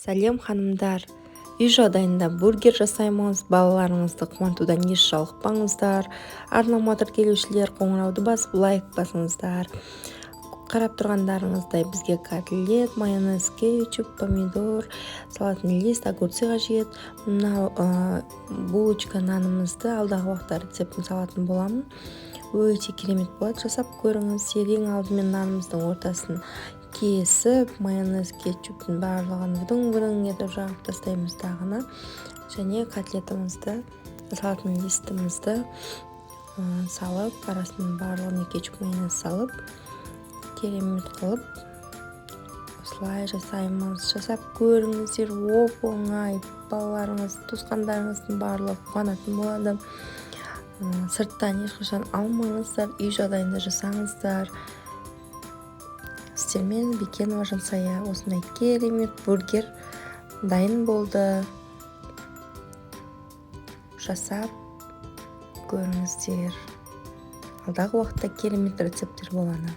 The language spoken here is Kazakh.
Сәлем ханымдар. Үй жағдайында бургер жасаймыз, балаларыңызды қуантудан еш жалықпаңыздар. Арнаматыр келушілер қоңырауды басып лайк басыңыздар. Қарап тұрғандарыңыздай бізге котлет, майонез, кетчуп, помидор, салатный лист, огурцы қажет. Мынау булочка нанымызды алдағы уақытта рецептін салатын боламын. Өте керемет болады, жасап көріңіз. Ең алдымен нанымыздың ортасын кесіп, майонез, кетчуптың барлығын бұдың етіп жағып тастаймыз дағына. Және котлетімізді, салатный листімізді салып, арасының барлығына кетчуп, майонез салып, керемет қылып осылай жасаймыз. Жасап көріңіздер, оп-оңай, балаларыңыз, туысқандарыңыздың барлығы қуанатын болады. Сырттан ешқашан алмаңыздар, үй жағдайында жасаңыздар. Сіздермен Бекенова Жансая. Осындай керемет бургер дайын болды. Жасап көріңіздер. Алдағы уақытта керемет рецепттер болады.